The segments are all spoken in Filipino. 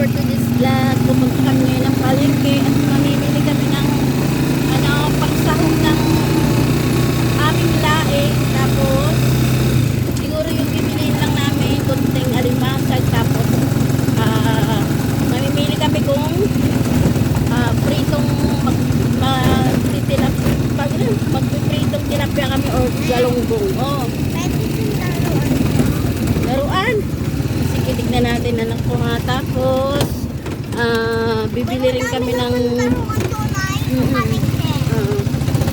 for today's vlog. Pupunta kami ngayon ng palengke at mamimili kami ng pangsahog ng aming laing. Tapos siguro yung bibiliin lang namin kunting alimasag. Tapos mamimili kami kung pritong magpipritong tilapia kami or galonggong. Laruan. Sige, tignan natin na lang po ha. Tapos bibili rin kami ng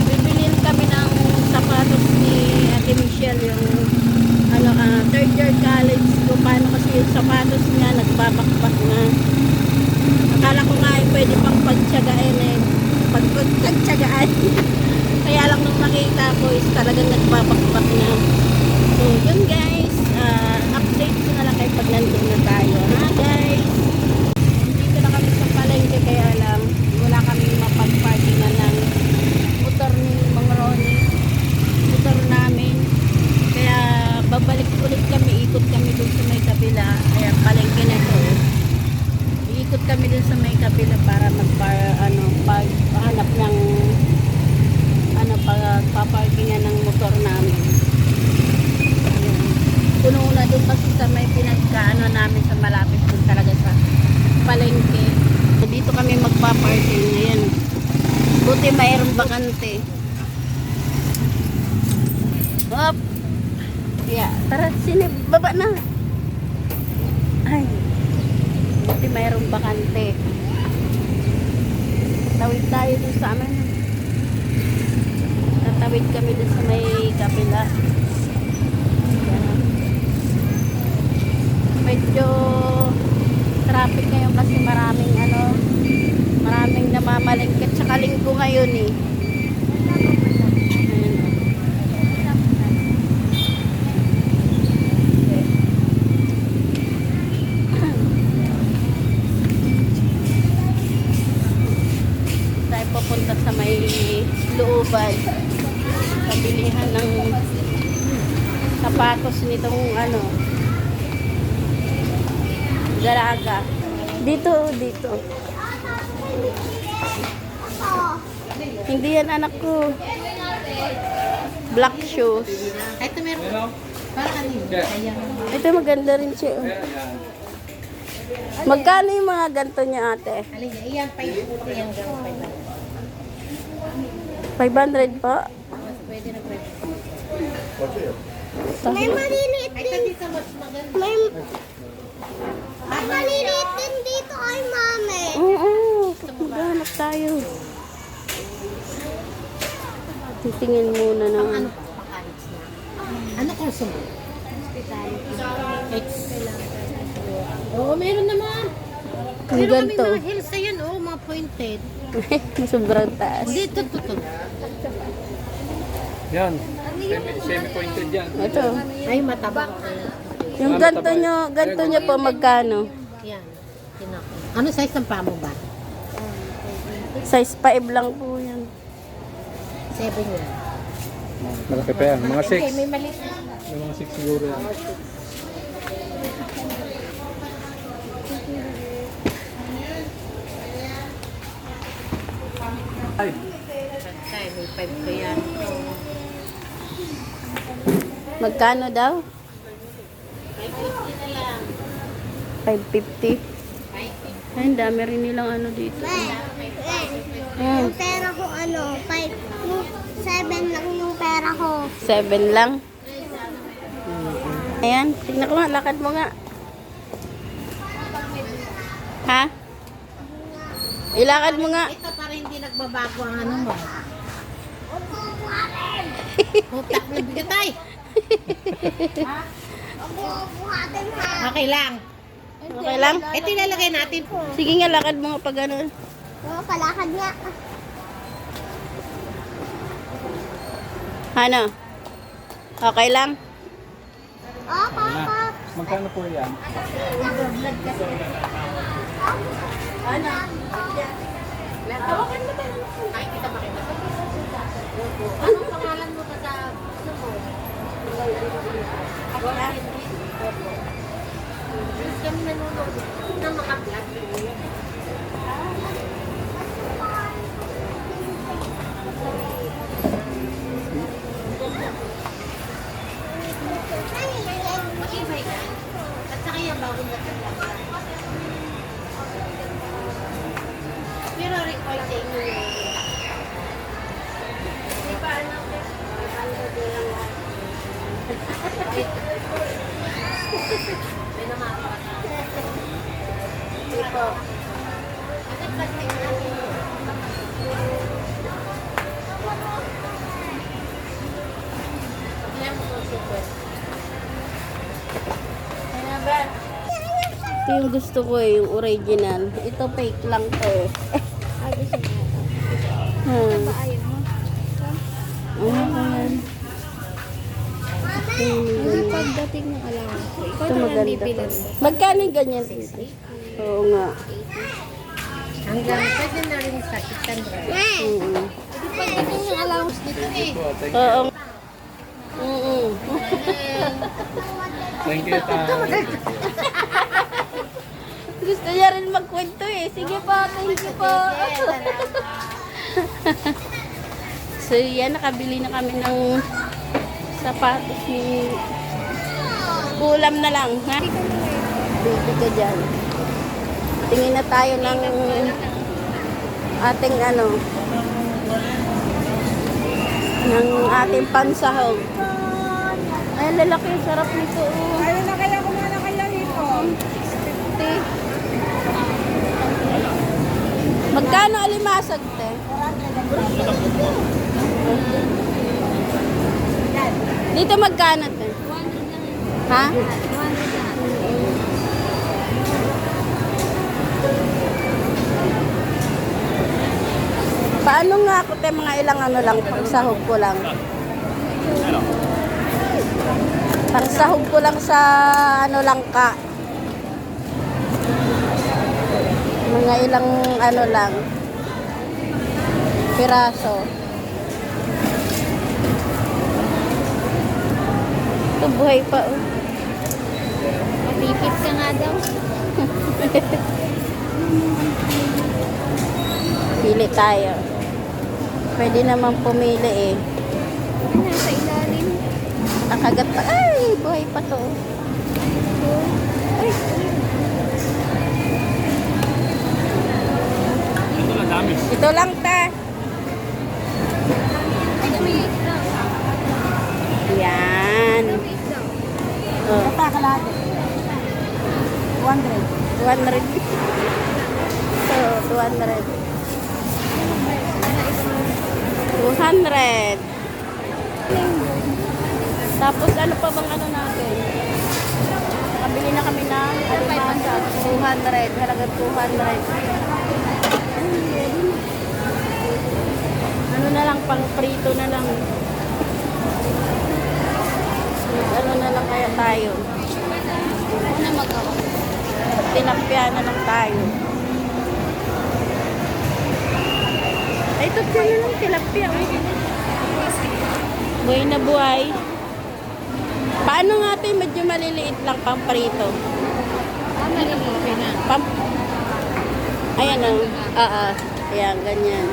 bibili rin kami ng sapatos ni Ate Michelle, yung third year college ko. Paano kasi yung sapatos niya nagbabakbak na. Akala ko nga pwede pang pagtiyagain pagtyagaan. Kaya lang nung nakita ko is talagang nagbabakbak na. So yun guys, update ko na lang kayo pag nandun na tayo ha guys. Dito na kami sa palengke, kaya lang wala kami mapag-parkingan ng motor ni Mang Ronnie, motor namin. Kaya babalik ulit kami, ikot kami dun sa may kabila. Kaya palengke na ito, ikot kami dun sa may kabila para paghanap ng pagpaparkingan ng motor namin. Puno na doon kasi sa may pinagkaano namin sa malapit doon talaga sa palengke. Dito kami magpaparking ngayon. Buti mayroong bakante. Hop! Yeah, tara, baba na. Ay, buti mayroong bakante. Tawid tayo doon sa amin. Tatawid kami doon sa may kapila. Medyo traffic ngayon kasi maraming namamalengke, tsaka linggo ngayon eh. Tayo pupunta sa may looban, pabilihan ng sapatos nitong dalaga. Dito. Hindi yan anak ko. Black shoes. Ito meron. Para kanina. Ito maganda rin siya. Magkano yung mga ganito niya ate? Alin niya? Iyan, 550 yan. 500 po? Pwede na pwede. May maliliit Ito din. dito mas maganda. May maliliit din dito kay mami. Oo, maghanap tayo. Titingin muna ng Ano pa? Pakalis na. Ano kung sumo? Oo, meron naman. Ang Meron kami ganito. mga heels na yan, mga pointed. Sobrang taas. Dito. Yan. Semi-pointed yan. Ito. Ay, mataba. Yung ganito nyo po magkano? Yan. Ano size ng paa mo ba? Size 5 lang po yan. 7 yan. Malaki pa yan. Mga 6. May maliit na. May mga 6 siguro yan. Ay. Patay, may 5 pa yan. Magkano daw? 550 na lang. 550. 550. Ay, ang dami rin nilang dito. Yung pera ko 7 lang yung pera ko. 7 lang. Ayan, tignan ko nga, lakad mo nga. Ha? Ilakad mo nga. Ito para hindi nagbabago ang mo. Putak na bigatay. Buhatin ha. Okay lang. Okay lang? Ito ilalagay natin po. Sige nga, lakad mo nga pag ano. Palakad nga. Ano? Okay lang? Papa. Magkano po yan? Ano? Hawakan mo ba? Ay, kita ba kita? Anong pangalan mo pa sa mo? Ako na. Kami nanonood na maka-vlog. po. Ito yung gusto ko eh, yung original. Ito fake lang to eh. Ayaw mo. Ano ba yan? Kasi pagdating ng allowance ko, ikaw Ito na lang maganda bibilan to. mo. Magkano yung ganyan? Tita? Oo nga. Hanggang pwede na rin sa 600. Mm. Pagdating ng allowance dito eh. Oo. Mm. Thank you, Tay. Gusto niya rin magkwento eh. Sige po, thank you po. So yan, nakabili na kami ng sapatos ni ulam na lang. Ha? Baby ka dyan. Tingin na tayo ng ating ng ating pansahog. Ay, lalaki. Sarap nito. Ayun na kaya kumana kayo rito. Magkano alimasag, te? Dito magkano, te? Ha? Paano nga ako, te? Mga ilang lang, pangsahog ko lang. Pangsahog ko lang sa lang ka. Mga ilang lang. Piraso. Ito buhay pa, oh. Matipid ka nga daw. Pili tayo. Pwede naman pumili eh. Nasa ilalim. Ang kagat pa. Ay, buhay pa to. Ay. Ito lang, ta. Yan. Oh. Pakalado. 100. 200. So, 200. 200. Tapos ano pa bang natin? Nakabili na kami ng alimasa. 200. Halagang 200. Ano na lang, pang prito na lang. Ano na lang kaya tayo? Ano magawa? Tilapia na lang tayo. Ay, ito na lang tilapia. Buhay na buhay. Paano nga ito yung medyo maliliit lang pang prito? Malilipi na. Ayan o. Ayan, ganyan.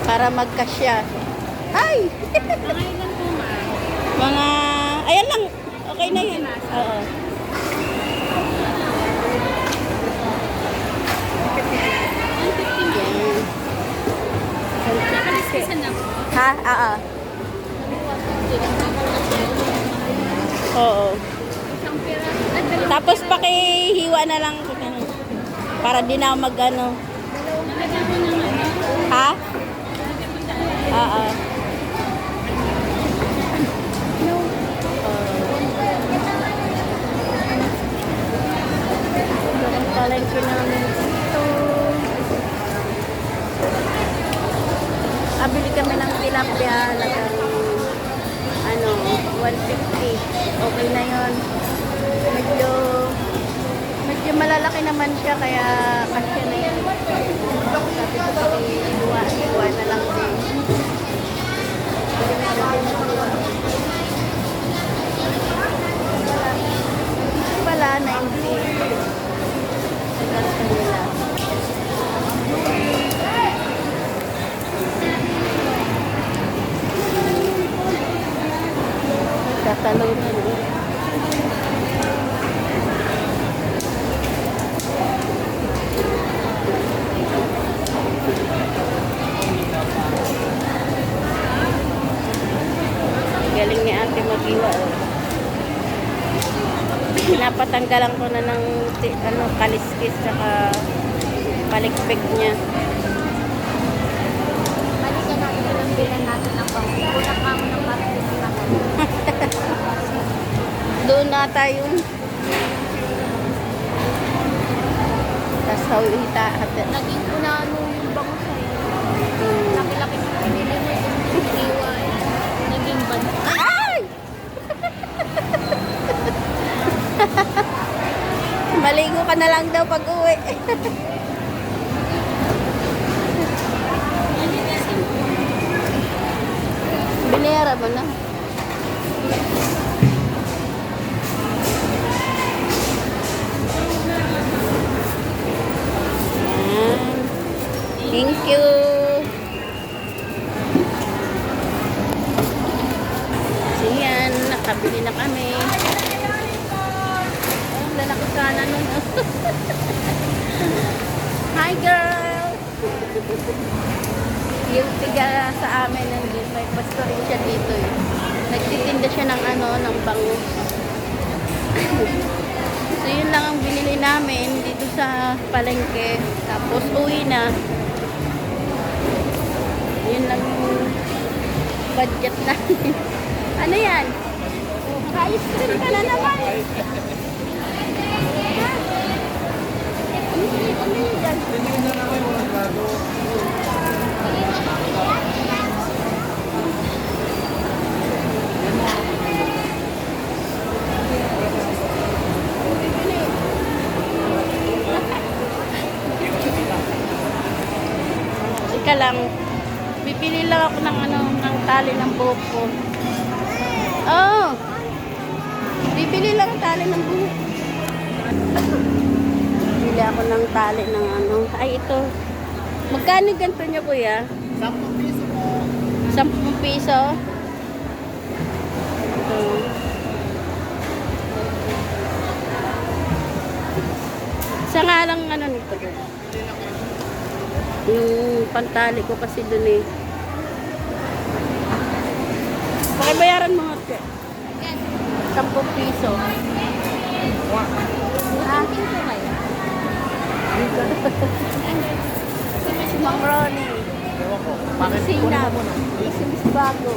Para magkasya. Ay! Mga, ayan lang. Okay na yun. Oo. Yan. Ha? Oo. Tapos pakihiwa na lang. Para di na Ha? Oo. Palengke namin ito. Abili kami ng tilapia. Lagang 150. Okay na yon. Medyo malalaki naman siya kaya kasya na yan. Sabi ko iwa na lang din. Pala 90. Hanggang kanila. Tatalunan. Galing ni ate mag-iwa. Pinapatanggalan ko na ng kaliskis saka palikpik niya. Balikan natin ang bilan natin ng bango. Kulang ka mo ng parang Doon na tayo. Tapos hawita. naging unano yung bango sa'yo. Laki-laki ng pinili mo yung iniwan. Naging bango. Ay! Maligo ka na lang daw pag uwi. Binera mo na. Ayan. Thank you. So yan, nakabili na kami. Ang lalaki sana nun. Hi girl! Yung tiga sa amin nandito, may pastor rin siya dito eh. Nagtitinda siya ng ng bangus. So yun lang ang binili namin dito sa palengke. Tapos uwi na. Yun lang yung budget namin. Ano yan? Naka-ice cream ka na naman. Ano yun dyan? Ika lang. Bibili lang ako ng ng tali ng buhok ko. Oh! Bibili lang ang tali ng buhok. Bibili ako ng tali ng Ay, ito. Magkano ganito niya, kuya? 10 piso po. 10 piso? Ito. Sa nga lang nito. Yung pantali ko kasi dun eh. Pakibayaran mo nga. 10 piso. Akin po kayo. Si Mang Ronnie. Sinab. Si Miss Bago.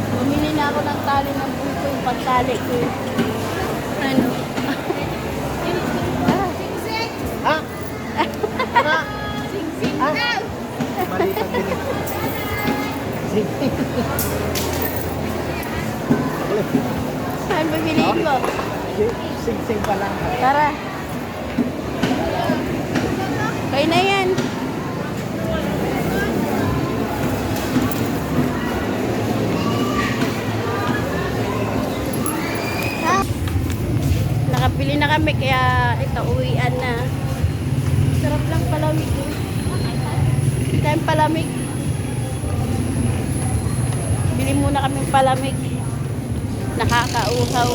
Bumili na ako ng tali ng buko yung pantali ko. Ano? Ha? Tara! Sing-sing Ah. daw. Balikan din eh. Saan bibiliin mo? Sing-sing pa lang. Tara. Kayo na yan. Nakabili na kami kaya ito uwian na. Sarap lang palamig. Kaya palamig. Bili muna kami palamig. Nakakauhaw.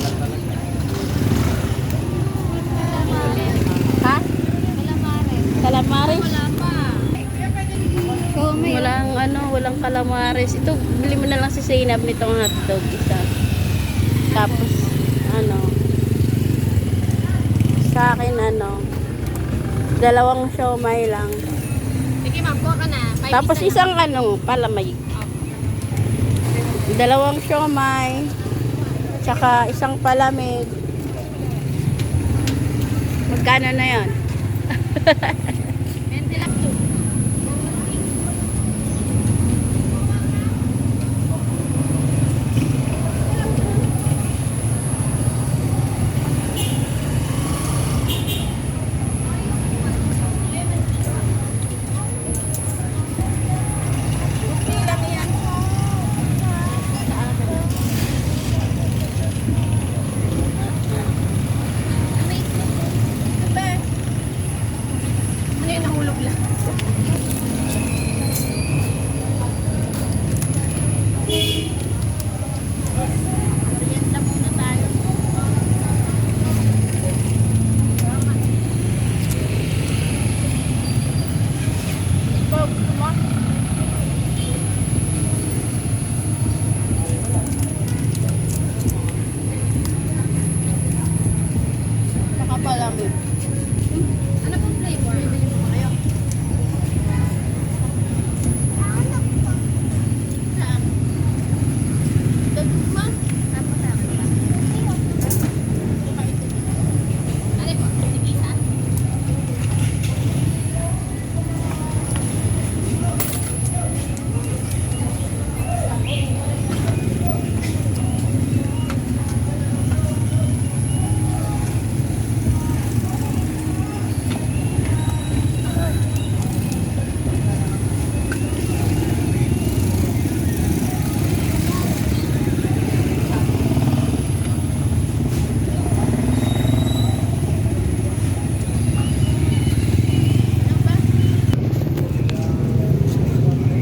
Ha? Calamares. Calamares? Wala pa. Walang calamares. Ito, bili mo na lang si Zainab nitong hotdog isa. Tapos, sa akin, 2 siomay lang. Sige, ma'am, kuha ka na. Tapos isang palamay. 2 siomay. Tsaka isang palamig. Magkano na yon? 20 lang to. Mapalamig. Ano pong flavor? Bibili mo ba kayo? Saan? Dagma? Tapos sa akin ba? Ano po? Tigisa?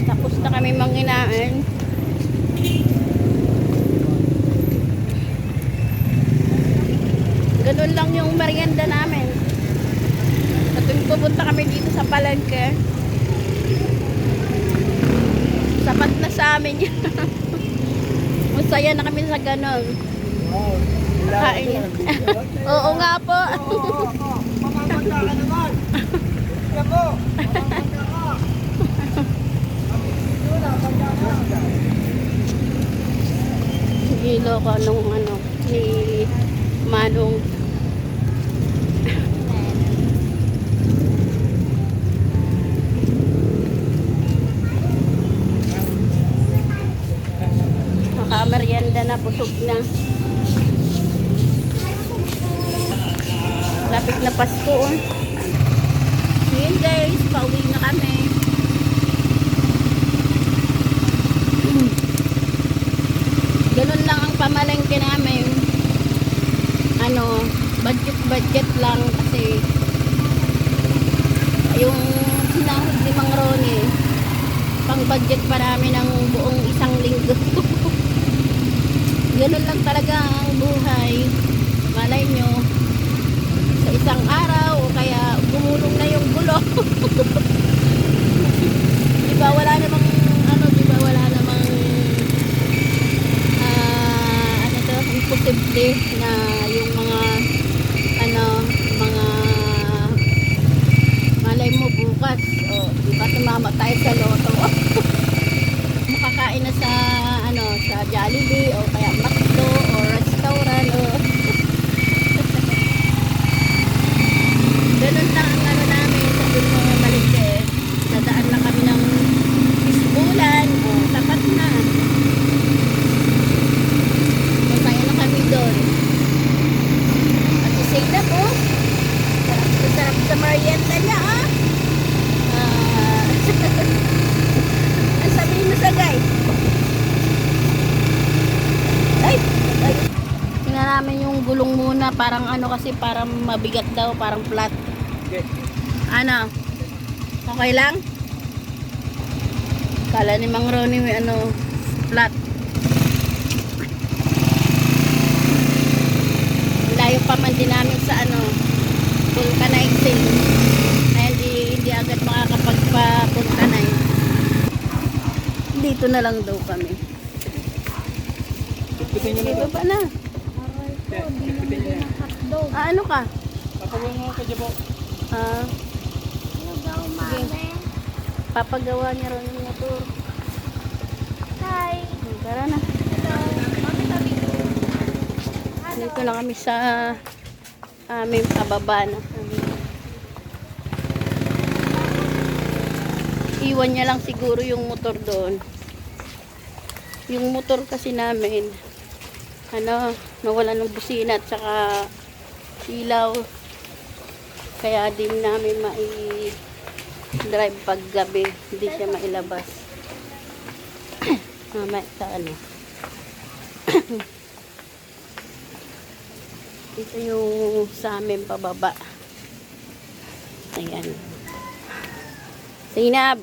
Tapos na kami manginaan. Ganun lang yung merienda namin. At tuwing pupunta kami dito sa palengke, sapat na sa amin yan. Masaya na kami sa ganun. Kain. Oo nga po. Hilo ko nung ano ni Manong. Merienda na, busog na. Lapit na Pasko. Oh. Ngayon guys, pauwi na kami. Ganun lang ang pamalengke namin. Ano, budget lang kasi yung sinahod ni Mang Ronnie, pang budget pa namin ng buong isang linggo. Ganun lang talaga ang buhay. Malay nyo, sa isang araw o kaya gumulong na yung gulo. Diba wala namang ano, diba wala namang ano to, imposible na yung mga ano, mga malay mo bukas o diba tumama tayo sa loto. Makakain na sa ano, sa Jollibee o kaya McDo o restaurant o ganun lang ang ano namin sa mga malite. Nadaan na kami ng isbulan o tapat na. Masaya na kami doon. At isig na po. Sarap sa merienda niya ang sabihin mo sa guys. Ay! Tingnan namin yung gulong muna. Parang ano kasi, parang mabigat daw. Parang flat. Okay. Ano? Okay lang? Kala ni Mang Ronnie may ano, flat. Layo pa man din namin sa ano, vulcanizing. Ay, hindi agad makakapagpa-vulcanize. Dito na lang daw kami. Pitpitin nyo na Dito to. pa na. Pitpitin nyo na. Hotdog. Ano ka? Papagawa nga ka dyan po. Ano daw, mami? Papagawa niya rin yung motor. Hi. Tara na. Hello. Mami, tabi ko. Dito na kami sa aming pababa na. Iwan niya lang siguro yung motor doon. Yung motor kasi namin, ano, nawala ng busina at saka ilaw. Kaya din namin mai-drive pag gabi. Hindi siya mailabas. Mamaya sa ano. Ito yung sa amin pababa. Ayan. Sinab.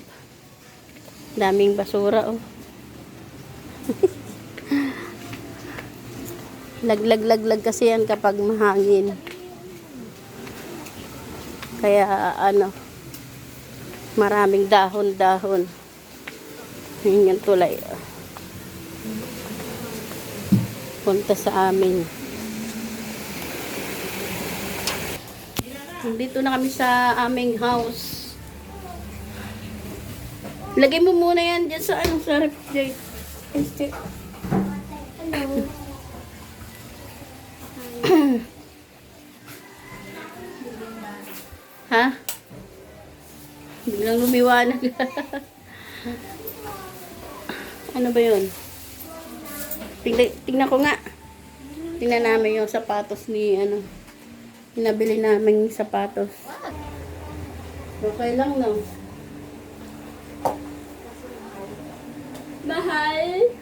Daming basura oh. Laglag kasi yan kapag mahangin. Kaya ano, maraming dahon-dahon. Yun yung tulay. Punta sa amin. Dito na kami sa aming house. Lagay mo muna yan dyan sa ano, sa ref, Jay. Hello. Ha? Biglang lumiwanag. Ano ba yun? Tingnan ko nga. Tingnan namin yung sapatos ni ano. Nabili namin yung sapatos. Okay lang, no? Mahal.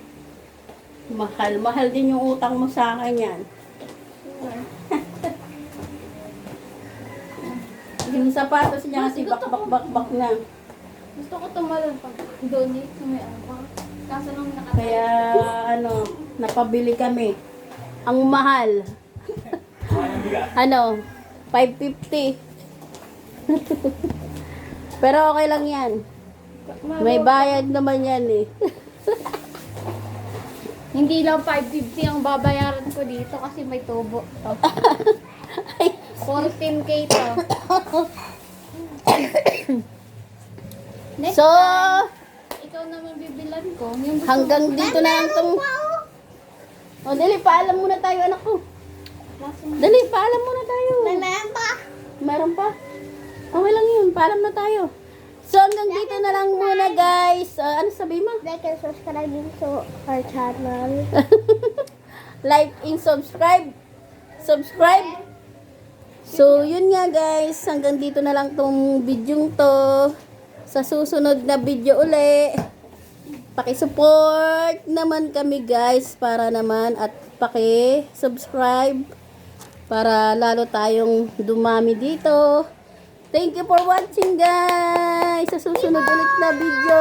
Mahal. Mahal din yung utang mo sa akin yan. Yung sapatos niya kasi bak na. Gusto ko tumalon pag donate sa may ano. Kaso nung nakatayo. Kaya ano, napabili kami. Ang mahal. Ano, 550. Pero okay lang yan. May bayad naman yan eh. Hindi lang 550 ang babayaran ko dito kasi may tubo to. 14K to. Next So, time, ikaw naman bibilan ko. Yung gusto hanggang dito na lang tong... O, dali, paalam muna tayo, anak ko. Dali, paalam muna tayo. meron pa. Meron pa? Okay lang yun, paalam na tayo. So, hanggang dito na lang muna, guys. Ano sabi mo? Like and subscribe to our channel. Like and subscribe. Subscribe. So, yun nga, guys. Hanggang dito na lang tong video to. Sa susunod na video uli. Paki-support naman kami, guys. Para naman at paki-subscribe. Para lalo tayong dumami dito. Thank you for watching, guys. Sa susunod ulit na video.